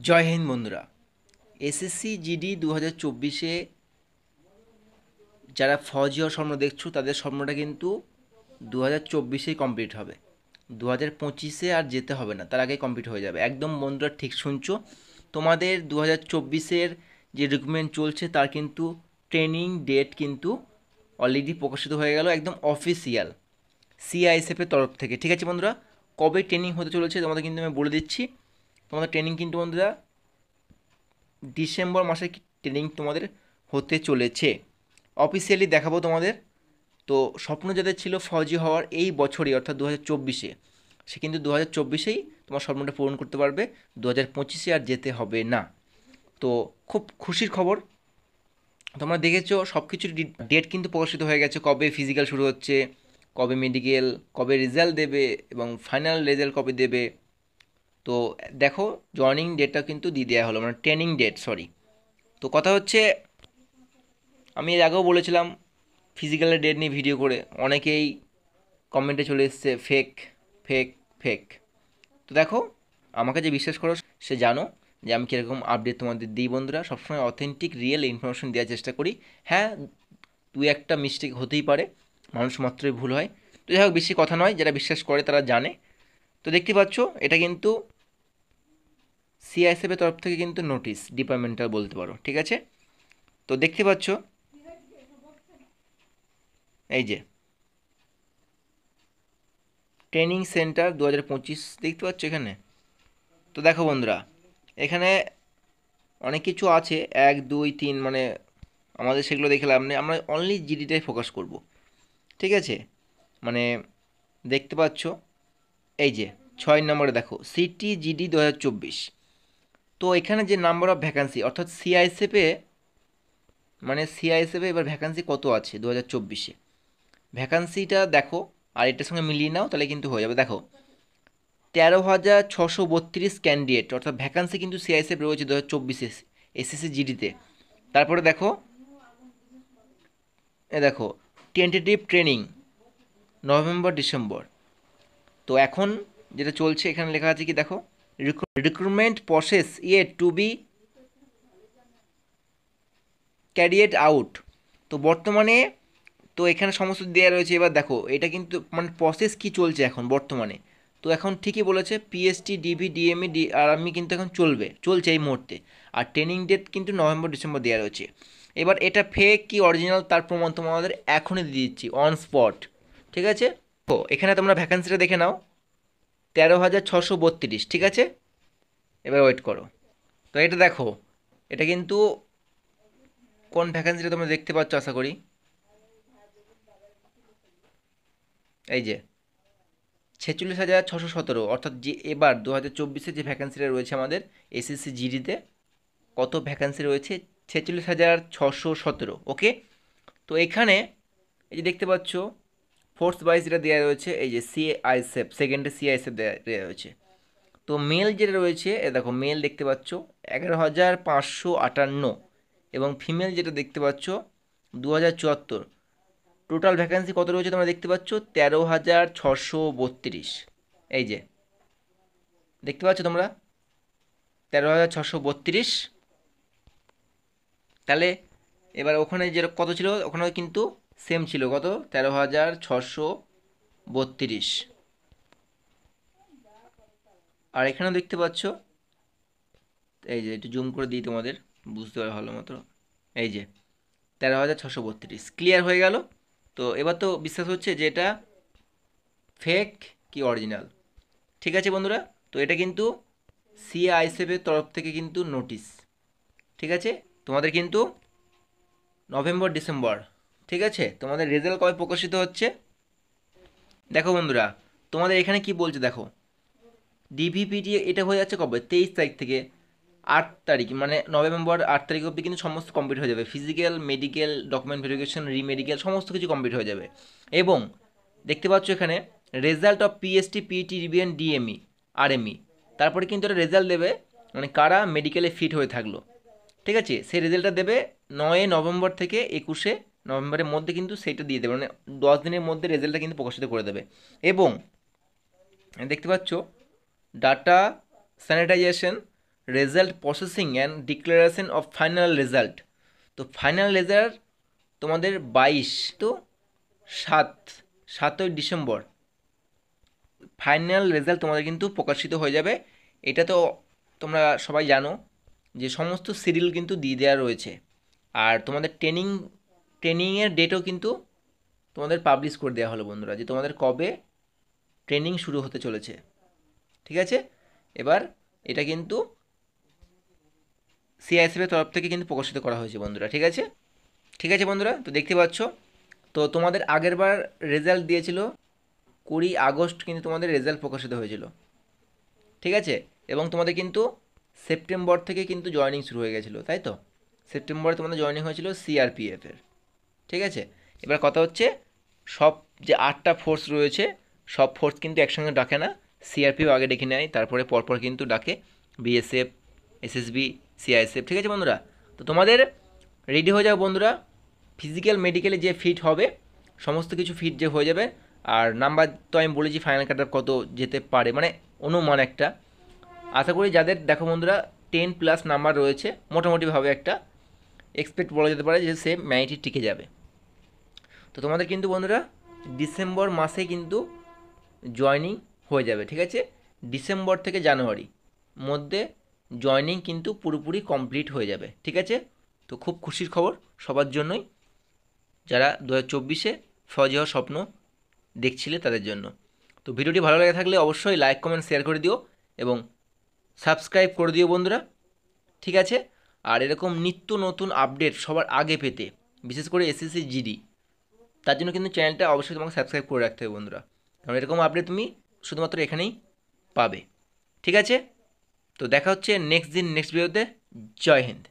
জয় হিন্দ বন্ধুরা। SSC GD 2024-এ যারা ফৌজি হওয়ার স্বপ্ন দেখছো তাদের স্বপ্নটা কিন্তু 2024-এই কমপ্লিট হবে। 2025-এ আর যেতে হবে না, তার আগে কমপ্লিট হয়ে যাবে। একদম বন্ধুরা ঠিক শুনছো। তোমাদের 2024-এর যে রিক্রুটমেন্ট চলছে তার কিন্তু ট্রেনিং ডেট কিন্তু অলরেডি প্রকাশিত হয়ে গেল, একদম অফিসিয়াল সিআইএসএফ এর তরফ থেকে। ঠিক আছে বন্ধুরা, কবে ট্রেনিং হতে চলেছে তোমাদের কিন্তু আমি বলে দিচ্ছি। তোমাদের ট্রেনিং কিন্তু বন্ধুরা ডিসেম্বর মাসে ট্রেনিং তোমাদের হতে চলেছে। অফিসিয়ালি দেখাবো তোমাদের। তো স্বপ্ন যাদের ছিল ফৌজি হওয়ার এই বছরই অর্থাৎ 2024-এ, সে কিন্তু 2024-এই তোমার স্বপ্নটা পূরণ করতে পারবে। 2025-এ আর যেতে হবে না। তো খুব খুশির খবর, তোমরা দেখেছো সব কিছুর ডেট কিন্তু প্রকাশিত হয়ে গেছে, কবে ফিজিক্যাল শুরু হচ্ছে, কবে মেডিকেল, কবে রেজাল্ট দেবে এবং ফাইনাল রেজাল্ট কবে দেবে। তো দেখো, জয়নিং ডেটটা কিন্তু দিয়ে দেওয়া হলো, মানে ট্রেনিং ডেট, সরি। তো কথা হচ্ছে, আমি এর আগেও বলেছিলাম ফিজিক্যালের ডেট নিয়ে ভিডিও করে, অনেকেই কমেন্টে চলে এসছে ফেক ফেক ফেক। তো দেখো, আমাকে যে বিশ্বাস করো সে জানো যে আমি কীরকম আপডেট তোমাদের দিই বন্ধুরা। সবসময় অথেন্টিক রিয়েল ইনফরমেশন দেওয়ার চেষ্টা করি। হ্যাঁ, দু একটা মিস্টেক হতেই পারে, মানুষ মাত্রই ভুল হয়। তো যাই হোক, বেশি কথা নয়, যারা বিশ্বাস করে তারা জানে। তো দেখতে পাচ্ছ, এটা কিন্তু সিআইএসএফ এর তরফ থেকে কিন্তু নোটিশ, ডিপার্টমেন্টাল বলতে পারো। ঠিক আছে, তো দেখতে পাচ্ছ এই যে ট্রেনিং সেন্টার 2025 দেখতে পাচ্ছ এখানে। তো দেখো বন্ধুরা, এখানে অনেক কিছু আছে, 1 2 3, মানে আমাদের সেগুলো দেখে লাভ নেই, আমরা অনলি জিডিটাই ফোকাস করব। ঠিক আছে, মানে দেখতে পাচ্ছ এই যে 6 নম্বরে দেখো সিটি জিডি 2024। তো এখানে যে নাম্বার অফ ভ্যাকান্সি অর্থাৎ সিআইএসএফে, মানে সিআইএসএফে এবার ভ্যাকান্সি কত আছে 2024-এ, ভ্যাকান্সিটা দেখো আর এটার সঙ্গে মিলিয়ে নাও, তাহলে কিন্তু হয়ে যাবে। দেখো, 13,632 ক্যান্ডিডেট অর্থাৎ ভ্যাকান্সি কিন্তু সিআইএসএফ রয়েছে 2024-এ এসএসসি জিডিতে। তারপরে দেখো, দেখো টেন্টেটিভ ট্রেনিং নভেম্বর ডিসেম্বর। তো এখন যেটা চলছে এখানে লেখা আছে কি দেখো, recruitment process yet to be carried out. তো বর্তমানে তো এখানে সমস্ত দেওয়া রয়েছে। এবার দেখো এটা কিন্তু মানে প্রসেস কি চলছে এখন বর্তমানে। তো এখন ঠিকই বলেছে, পিএসটি ডিভি ডিএমই আর্মি কিন্তু এখন চলছে এই মুহূর্তে। আর ট্রেনিং ডেট কিন্তু নভেম্বর ডিসেম্বর দেওয়া রয়েছে। এবার এটা ফেক কি অরিজিনাল তার প্রমাণ তোমাদের এখনই দিয়ে দিচ্ছি অন স্পট। ঠিক আছে, তো এখানে তোমরা ভ্যাকান্সিটা দেখে নাও, 13,632। ঠিক আছে, এবার ওয়েট করো। তো এটা দেখো, এটা কিন্তু কোন ভ্যাকান্সিটা তোমরা দেখতে পাচ্ছ আশা করি, এই যে 46,617, অর্থাৎ যে এবার 2024-এ যে ভ্যাকান্সিটা রয়েছে আমাদের এসএসসি জিডিতে, কত ভ্যাকান্সি রয়েছে, 46,617। ওকে, তো এখানে এই যে দেখতে পাচ্ছ ফোর্স ওয়াইজ যেটা দেওয়া রয়েছে, এই যে সিআইএসএফ সেকেন্ডে সিআইএসএফ দেওয়া রয়েছে। তো মেল যেটা রয়েছে এ দেখো, মেল দেখতে পাচ্ছ 11,558, এবং ফিমেল যেটা দেখতে পাচ্ছ 2,074। টোটাল ভ্যাকান্সি কত রয়েছে তোমরা দেখতে পাচ্ছ, 13,632। এই যে দেখতে পাচ্ছ তোমরা 13,632। তাহলে এবার ওখানে যে কত ছিল, ওখানে কিন্তু সেম ছিল, কত, 13,632। আর এখানেও দেখতে পাচ্ছ, এই যে একটু জুম করে দিই তোমাদের বুঝতে পারে ভালো মতো, এই যে 13,632 ক্লিয়ার হয়ে গেল। তো এবার তো বিশ্বাস হচ্ছে যে এটা ফেক কি অরিজিনাল। ঠিক আছে বন্ধুরা, তো এটা কিন্তু সিআইএসএফ এর তরফ থেকে কিন্তু নোটিশ। ঠিক আছে, তোমাদের কিন্তু নভেম্বর ডিসেম্বর। ঠিক আছে, তোমাদের রেজাল্ট কবে প্রকাশিত হচ্ছে দেখো বন্ধুরা, তোমাদের এখানে কি বলছে দেখো, ডিভিপিটি এটা হয়ে যাচ্ছে কবে, 23 তারিখ থেকে 8 তারিখ, মানে নভেম্বর 8 তারিখ অবধি কিন্তু সমস্ত কমপ্লিট হয়ে যাবে। Physical, medical, document verification, remedical সমস্ত কিছু কমপ্লিট হয়ে যাবে। এবং দেখতে পাচ্ছ এখানে result of PST PT RBN DME RME, তারপরে কিন্তু এটা রেজাল্ট দেবে, মানে কারা মেডিকেলে ফিট হয়ে থাকলো। ঠিক আছে, সেই রেজাল্টটা দেবে 9 নভেম্বর থেকে 21 নভেম্বরের মধ্যে কিন্তু সেইটা দিয়ে দেবে, মানে 10 দিনের মধ্যে রেজাল্টটা কিন্তু প্রকাশিত করে দেবে। এবং দেখতে পাচ্ছ data sanitisation result processing and declaration of final result. তো ফাইনাল রেজাল্ট তোমাদের 22 তো 7ই ডিসেম্বর ফাইনাল রেজাল্ট তোমাদের কিন্তু প্রকাশিত হয়ে যাবে। এটা তো তোমরা সবাই জানো যে সমস্ত সিরিয়াল কিন্তু দিয়ে দেওয়া রয়েছে। আর তোমাদের ট্রেনিংয়ের ডেটও কিন্তু তোমাদের পাবলিশ করে দেওয়া হলো বন্ধুরা, যে তোমাদের কবে ট্রেনিং শুরু হতে চলেছে। ঠিক আছে, এবার এটা কিন্তু সিআইএসএফের তরফ থেকে কিন্তু প্রকাশিত করা হয়েছে বন্ধুরা। ঠিক আছে, ঠিক আছে বন্ধুরা, তো দেখতে পাচ্ছ তো তোমাদের আগের বার রেজাল্ট দিয়েছিল 20 আগস্ট কিন্তু তোমাদের রেজাল্ট প্রকাশিত হয়েছিল। ঠিক আছে, এবং তোমাদের কিন্তু সেপ্টেম্বর থেকে কিন্তু জয়েনিং শুরু হয়ে গেছিলো, তাই তো? সেপ্টেম্বরে তোমাদের জয়েনিং হয়েছিল সিআরপিএফের। ঠিক আছে, এবার কথা হচ্ছে সব যে 8টা ফোর্স রয়েছে সব ফোর্স কিন্তু একসঙ্গে ডাকে না, সিআরপিএফ আগে ডেকে নেয়, তারপরে পরপর কিন্তু ডাকে বিএসএফ, এসএসবি, সিআইএসএফ। ঠিক আছে বন্ধুরা, তো তোমাদের রেডি হয়ে যাও বন্ধুরা, ফিজিক্যাল মেডিকেলে যে ফিট হবে সমস্ত কিছু ফিট যে হয়ে যাবে। আর নাম্বার তো আমি বলেছি ফাইনাল কাট অফ কত যেতে পারে, মানে অনুমান একটা। আশা করি যাদের দেখো বন্ধুরা 10+ নাম্বার রয়েছে মোটামুটিভাবে একটা এক্সপেক্ট বলা যেতে পারে যে সে ম্যারিটে টিকে যাবে। তো তোমাদের কিন্তু বন্ধুরা ডিসেম্বর মাসে কিন্তু জয়নিং হয়ে যাবে। ঠিক আছে, ডিসেম্বর থেকে জানুয়ারি মধ্যে জয়নিং কিন্তু পুরোপুরি কমপ্লিট হয়ে যাবে। ঠিক আছে, তো খুব খুশির খবর সবার জন্যই, যারা 2024-এ ফৌজি হওয়ার স্বপ্ন দেখছিলে তাদের জন্য। তো ভিডিওটি ভালো লেগে থাকলে অবশ্যই লাইক কমেন্ট শেয়ার করে দিও এবং সাবস্ক্রাইব করে দিও বন্ধুরা। ঠিক আছে, আর এরকম নিত্য নতুন আপডেট সবার আগে পেতে, বিশেষ করে এসএসসি জিডি, তার জন্য কিন্তু চ্যানেলটা অবশ্যই তোমাকে সাবস্ক্রাইব করে রাখতে হবে বন্ধুরা, কারণ এরকম আপডেট তুমি শুধুমাত্র এখানেই পাবে। ঠিক আছে, তো দেখা হচ্ছে নেক্সট দিন নেক্সট ভিডিওতে। জয় হিন্দ।